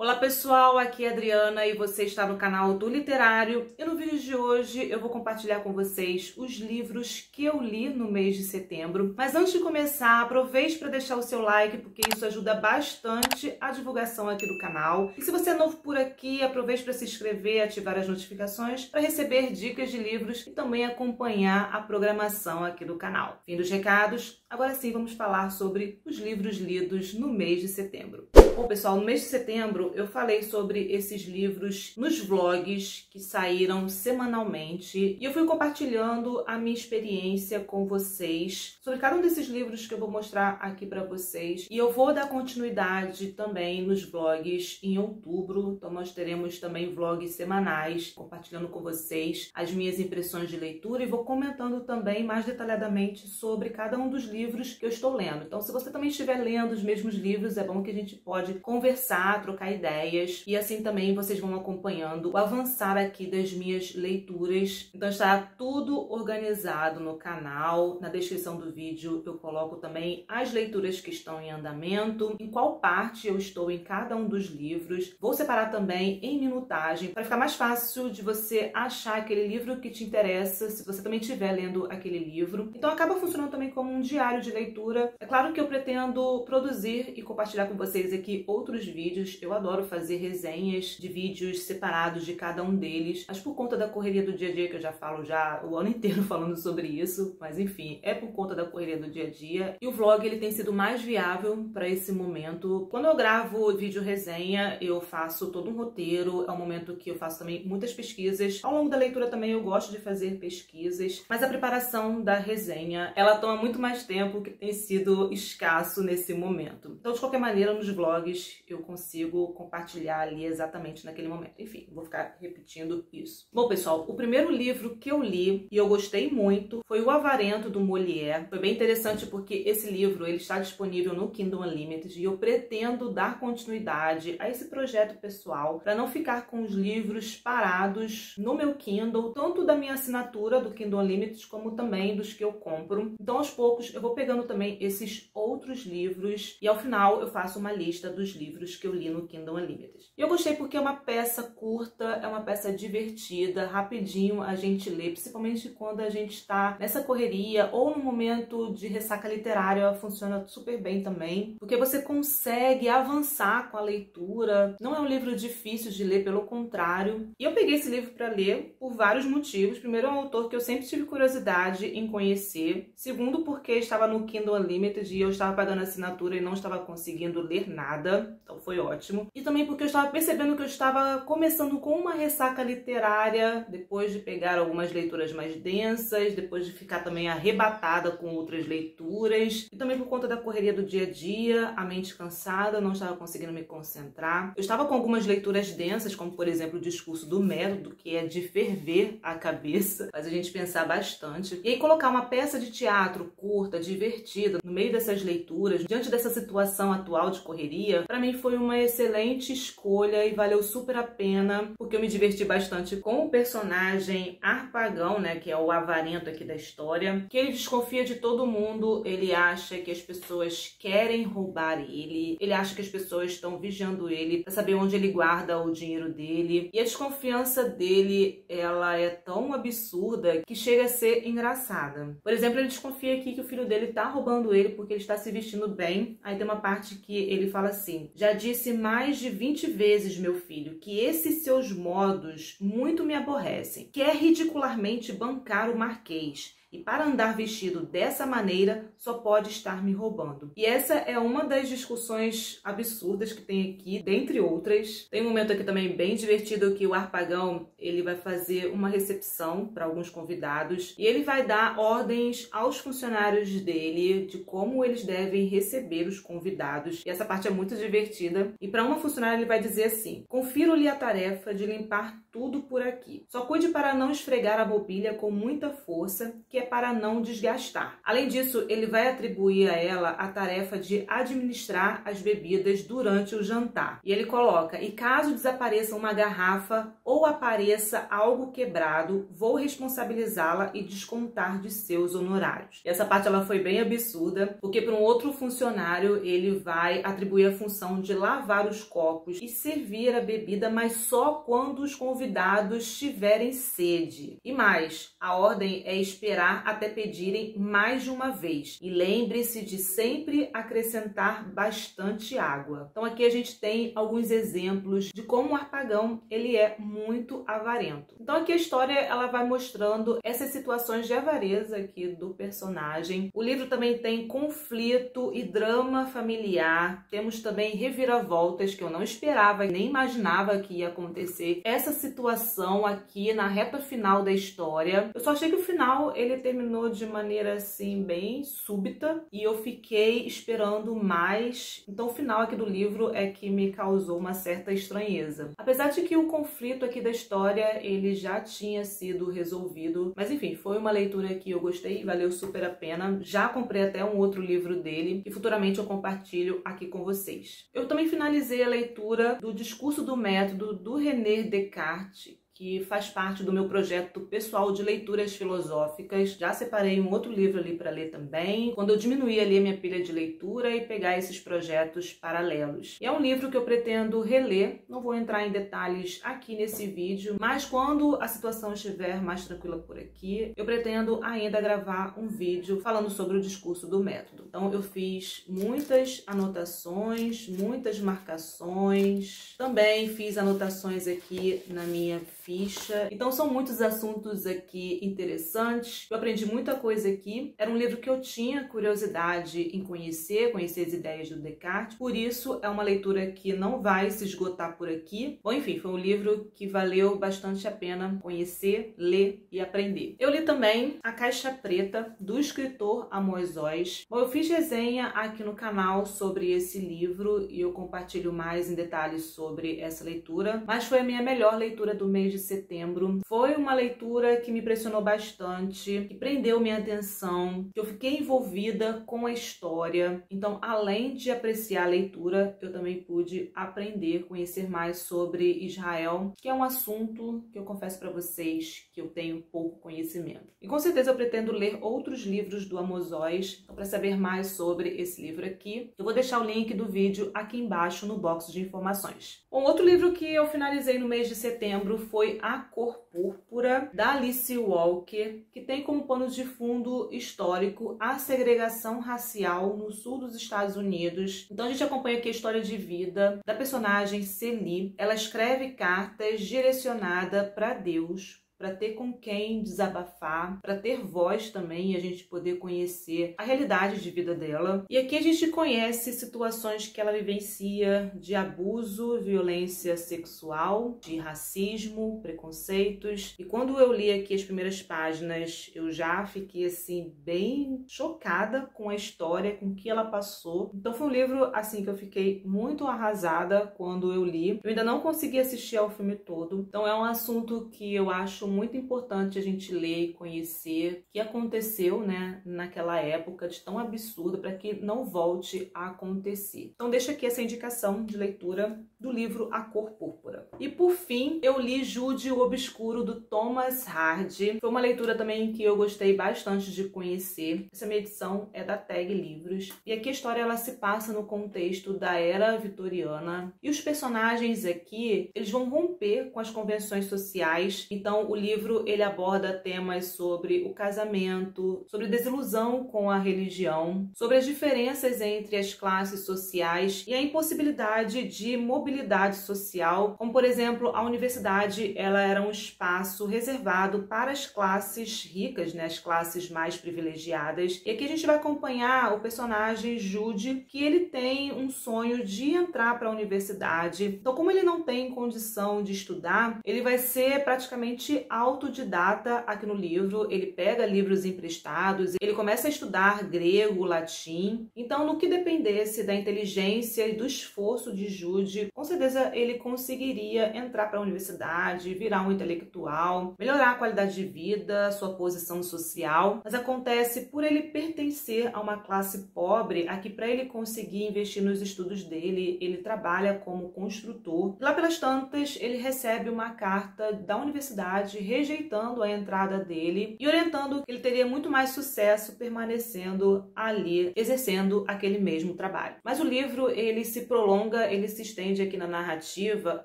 Olá pessoal, aqui é a Adriana e você está no canal do Literário. E no vídeo de hoje eu vou compartilhar com vocês os livros que eu li no mês de setembro. Mas antes de começar, aproveite para deixar o seu like, porque isso ajuda bastante a divulgação aqui do canal. E se você é novo por aqui, aproveite para se inscrever e ativar as notificações para receber dicas de livros e também acompanhar a programação aqui do canal. Fim dos recados, agora sim vamos falar sobre os livros lidos no mês de setembro. Bom pessoal, no mês de setembro eu falei sobre esses livros nos vlogs que saíram semanalmente e eu fui compartilhando a minha experiência com vocês sobre cada um desses livros que eu vou mostrar aqui para vocês. E eu vou dar continuidade também nos vlogs em outubro, então nós teremos também vlogs semanais compartilhando com vocês as minhas impressões de leitura e vou comentando também mais detalhadamente sobre cada um dos livros que eu estou lendo. Então se você também estiver lendo os mesmos livros, é bom que a gente pode conversar, trocar ideias e assim também vocês vão acompanhando o avançar aqui das minhas leituras. Então está tudo organizado no canal. Na descrição do vídeo eu coloco também as leituras que estão em andamento, em qual parte eu estou em cada um dos livros. Vou separar também em minutagem para ficar mais fácil de você achar aquele livro que te interessa, se você também estiver lendo aquele livro. Então acaba funcionando também como um diário de leitura. É claro que eu pretendo produzir e compartilhar com vocês aqui outros vídeos. Eu adoro fazer resenhas de vídeos separados de cada um deles, mas por conta da correria do dia a dia, que eu já falo o ano inteiro falando sobre isso, mas enfim, é por conta da correria do dia a dia. E o vlog ele tem sido mais viável para esse momento. Quando eu gravo vídeo resenha, eu faço todo um roteiro, é um momento que eu faço também muitas pesquisas. Ao longo da leitura também eu gosto de fazer pesquisas, mas a preparação da resenha, ela toma muito mais tempo, que tem sido escasso nesse momento. Então, de qualquer maneira, nos vlogs eu consigo compartilhar ali exatamente naquele momento. Enfim, vou ficar repetindo isso. Bom, pessoal, o primeiro livro que eu li e eu gostei muito foi O Avarento, do Molière. Foi bem interessante porque esse livro ele está disponível no Kindle Unlimited e eu pretendo dar continuidade a esse projeto pessoal para não ficar com os livros parados no meu Kindle, tanto da minha assinatura do Kindle Unlimited como também dos que eu compro. Então, aos poucos, eu vou pegando também esses outros livros e ao final eu faço uma lista dos livros que eu li no Kindle Unlimited. E eu gostei porque é uma peça curta, é uma peça divertida, rapidinho a gente lê, principalmente quando a gente está nessa correria ou no momento de ressaca literária, funciona super bem também, porque você consegue avançar com a leitura. Não é um livro difícil de ler, pelo contrário. E eu peguei esse livro para ler por vários motivos. Primeiro, é um autor que eu sempre tive curiosidade em conhecer. Segundo, porque estava no Kindle Unlimited e eu estava pagando assinatura e não estava conseguindo ler nada, então foi ótimo. E também porque eu estava percebendo que eu estava começando com uma ressaca literária, depois de pegar algumas leituras mais densas, depois de ficar também arrebatada com outras leituras, e também por conta da correria do dia a dia, a mente cansada, não estava conseguindo me concentrar. Eu estava com algumas leituras densas, como por exemplo o Discurso do Método, que é de ferver a cabeça, faz a gente pensar bastante. E aí colocar uma peça de teatro curta, divertida, no meio dessas leituras, diante dessa situação atual de correria, para mim foi uma excelente escolha e valeu super a pena, porque eu me diverti bastante com o personagem Harpagon, né, que é o avarento aqui da história, que ele desconfia de todo mundo, ele acha que as pessoas querem roubar ele acha que as pessoas estão vigiando ele para saber onde ele guarda o dinheiro dele, e a desconfiança dele, ela é tão absurda que chega a ser engraçada. Por exemplo, ele desconfia aqui que o filho dele tá roubando ele porque ele está se vestindo bem. Aí tem uma parte que ele fala assim: já disse mais de 20 vezes, meu filho, que esses seus modos muito me aborrecem. Quer ridicularmente bancar o Marquês. E para andar vestido dessa maneira, só pode estar me roubando. E essa é uma das discussões absurdas que tem aqui, dentre outras. Tem um momento aqui também bem divertido que o Harpagon, ele vai fazer uma recepção para alguns convidados e ele vai dar ordens aos funcionários dele de como eles devem receber os convidados. E essa parte é muito divertida. E para uma funcionária ele vai dizer assim: confiro-lhe a tarefa de limpar tudo por aqui. Só cuide para não esfregar a mobília com muita força, que é para não desgastar. Além disso, ele vai atribuir a ela a tarefa de administrar as bebidas durante o jantar. E ele coloca: e caso desapareça uma garrafa ou apareça algo quebrado, vou responsabilizá-la e descontar de seus honorários. E essa parte ela foi bem absurda, porque para um outro funcionário ele vai atribuir a função de lavar os copos e servir a bebida, mas só quando os convidados tiverem sede. E mais, a ordem é esperar até pedirem mais de uma vez. E lembre-se de sempre acrescentar bastante água. Então aqui a gente tem alguns exemplos de como o Harpagão ele é muito avarento. Então aqui a história ela vai mostrando essas situações de avareza aqui do personagem. O livro também tem conflito e drama familiar. Temos também reviravoltas que eu não esperava, nem imaginava que ia acontecer. Essa situação aqui na reta final da história, eu só achei que o final ele terminou de maneira assim bem súbita e eu fiquei esperando mais. Então o final aqui do livro é que me causou uma certa estranheza. Apesar de que o conflito aqui da história ele já tinha sido resolvido, mas enfim, foi uma leitura que eu gostei e valeu super a pena. Já comprei até um outro livro dele e futuramente eu compartilho aqui com vocês. Eu também finalizei a leitura do Discurso do Método do René Descartes, que faz parte do meu projeto pessoal de leituras filosóficas. Já separei um outro livro ali para ler também, quando eu diminuir ali a minha pilha de leitura e pegar esses projetos paralelos. E é um livro que eu pretendo reler, não vou entrar em detalhes aqui nesse vídeo, mas quando a situação estiver mais tranquila por aqui, eu pretendo ainda gravar um vídeo falando sobre o discurso do método. Então eu fiz muitas anotações, muitas marcações, também fiz anotações aqui na minha ficha. Então são muitos assuntos aqui interessantes. Eu aprendi muita coisa aqui. Era um livro que eu tinha curiosidade em conhecer as ideias do Descartes. Por isso é uma leitura que não vai se esgotar por aqui. Bom, enfim, foi um livro que valeu bastante a pena conhecer, ler e aprender. Eu li também A Caixa Preta, do escritor Amos Oz. Bom, eu fiz resenha aqui no canal sobre esse livro e eu compartilho mais em detalhes sobre essa leitura, mas foi a minha melhor leitura do mês de setembro. Foi uma leitura que me impressionou bastante, que prendeu minha atenção, que eu fiquei envolvida com a história. Então, além de apreciar a leitura, eu também pude aprender, conhecer mais sobre Israel, que é um assunto que eu confesso para vocês que eu tenho pouco conhecimento. E com certeza eu pretendo ler outros livros do Amos Oz. Então, para saber mais sobre esse livro aqui, eu vou deixar o link do vídeo aqui embaixo no box de informações. Um outro livro que eu finalizei no mês de setembro foi A Cor Púrpura, da Alice Walker, que tem como pano de fundo histórico a segregação racial no sul dos Estados Unidos. Então a gente acompanha aqui a história de vida da personagem Celie. Ela escreve cartas direcionadas para Deus, para ter com quem desabafar, para ter voz também e a gente poder conhecer a realidade de vida dela. E aqui a gente conhece situações que ela vivencia de abuso, violência sexual, de racismo, preconceitos. E quando eu li aqui as primeiras páginas, eu já fiquei assim bem chocada com a história, com o que ela passou. Então foi um livro assim que eu fiquei muito arrasada quando eu li. Eu ainda não consegui assistir ao filme todo. Então é um assunto que eu acho muito importante a gente ler e conhecer o que aconteceu, né, naquela época de tão absurdo, para que não volte a acontecer. Então deixa aqui essa indicação de leitura do livro A Cor Púrpura. E por fim, eu li Jude o Obscuro, do Thomas Hardy. Foi uma leitura também que eu gostei bastante de conhecer. Essa minha edição é da Tag Livros. E aqui a história ela se passa no contexto da Era Vitoriana. E os personagens aqui, eles vão romper com as convenções sociais. Então o livro ele aborda temas sobre o casamento, sobre desilusão com a religião, sobre as diferenças entre as classes sociais e a impossibilidade de mobilidade social, como por exemplo a universidade ela era um espaço reservado para as classes ricas, né, as classes mais privilegiadas. E aqui a gente vai acompanhar o personagem Jude, que ele tem um sonho de entrar para a universidade. Então como ele não tem condição de estudar, ele vai ser praticamente autodidata aqui no livro. Ele pega livros emprestados, ele começa a estudar grego, latim. Então, no que dependesse da inteligência e do esforço de Jude, com certeza ele conseguiria entrar para a universidade, virar um intelectual, melhorar a qualidade de vida, sua posição social. Mas acontece, por ele pertencer a uma classe pobre, aqui para ele conseguir investir nos estudos dele, ele trabalha como construtor. Lá pelas tantas, ele recebe uma carta da universidade rejeitando a entrada dele e orientando que ele teria muito mais sucesso permanecendo ali, exercendo aquele mesmo trabalho. Mas o livro, ele se prolonga, ele se estende aqui na narrativa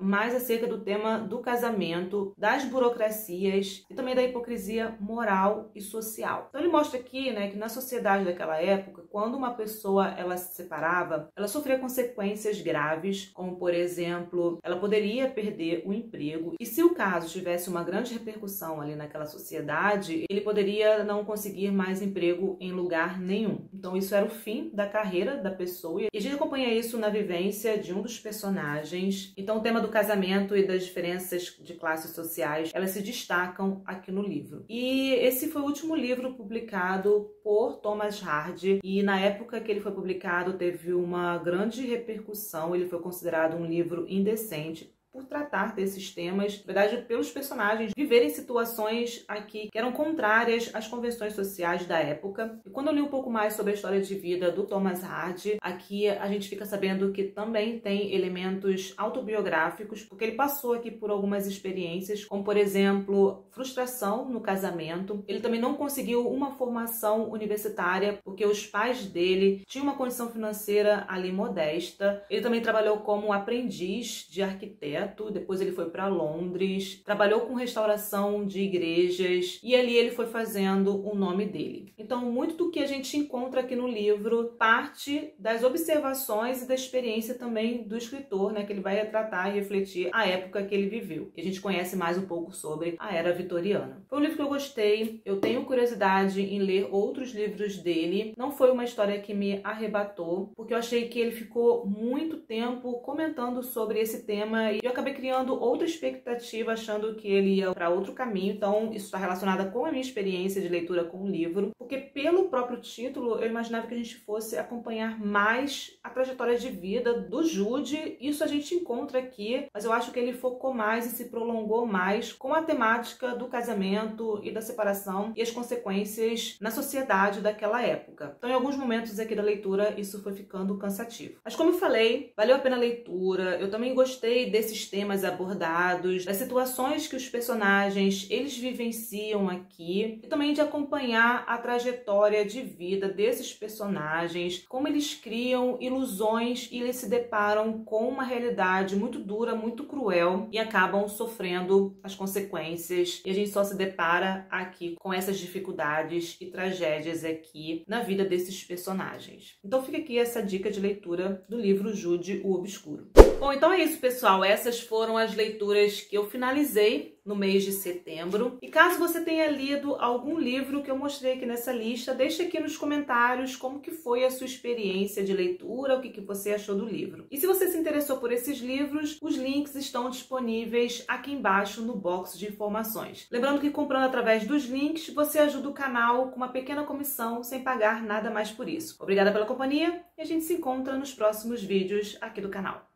mais acerca do tema do casamento, das burocracias e também da hipocrisia moral e social. Então ele mostra aqui, né, que na sociedade daquela época, quando uma pessoa ela se separava, ela sofria consequências graves, como por exemplo, ela poderia perder o emprego e se o caso tivesse uma grande repercussão ali naquela sociedade, ele poderia não conseguir mais emprego em lugar nenhum. Então isso era o fim da carreira da pessoa e a gente acompanha isso na vivência de um dos personagens. Então o tema do casamento e das diferenças de classes sociais, elas se destacam aqui no livro. E esse foi o último livro publicado por Thomas Hardy e na época que ele foi publicado teve uma grande repercussão, ele foi considerado um livro indecente por tratar desses temas, na verdade, pelos personagens viverem situações aqui que eram contrárias às convenções sociais da época. E quando eu li um pouco mais sobre a história de vida do Thomas Hardy, aqui a gente fica sabendo que também tem elementos autobiográficos, porque ele passou aqui por algumas experiências, como por exemplo, frustração no casamento. Ele também não conseguiu uma formação universitária, porque os pais dele tinham uma condição financeira ali modesta. Ele também trabalhou como aprendiz de arquiteto, depois ele foi para Londres, trabalhou com restauração de igrejas e ali ele foi fazendo o nome dele. Então, muito do que a gente encontra aqui no livro parte das observações e da experiência também do escritor, né, que ele vai retratar e refletir a época que ele viveu. E a gente conhece mais um pouco sobre a Era Vitoriana. Foi um livro que eu gostei, eu tenho curiosidade em ler outros livros dele. Não foi uma história que me arrebatou, porque eu achei que ele ficou muito tempo comentando sobre esse tema e eu acabei criando outra expectativa, achando que ele ia para outro caminho. Então, isso está relacionado com a minha experiência de leitura com o livro, porque pelo próprio título, eu imaginava que a gente fosse acompanhar mais a trajetória de vida do Jude. Isso a gente encontra aqui, mas eu acho que ele focou mais e se prolongou mais com a temática do casamento e da separação e as consequências na sociedade daquela época. Então, em alguns momentos aqui da leitura, isso foi ficando cansativo. Mas como eu falei, valeu a pena a leitura. Eu também gostei desses temas abordados, das situações que os personagens eles vivenciam aqui e também de acompanhar a trajetória de vida desses personagens, como eles criam ilusões e eles se deparam com uma realidade muito dura, muito cruel e acabam sofrendo as consequências e a gente só se depara aqui com essas dificuldades e tragédias aqui na vida desses personagens. Então fica aqui essa dica de leitura do livro Jude, o Obscuro. Bom, então é isso, pessoal. Essas foram as leituras que eu finalizei no mês de setembro. E caso você tenha lido algum livro que eu mostrei aqui nessa lista, deixa aqui nos comentários como que foi a sua experiência de leitura, o que você achou do livro. E se você se interessou por esses livros, os links estão disponíveis aqui embaixo no box de informações. Lembrando que comprando através dos links, você ajuda o canal com uma pequena comissão sem pagar nada mais por isso. Obrigada pela companhia e a gente se encontra nos próximos vídeos aqui do canal.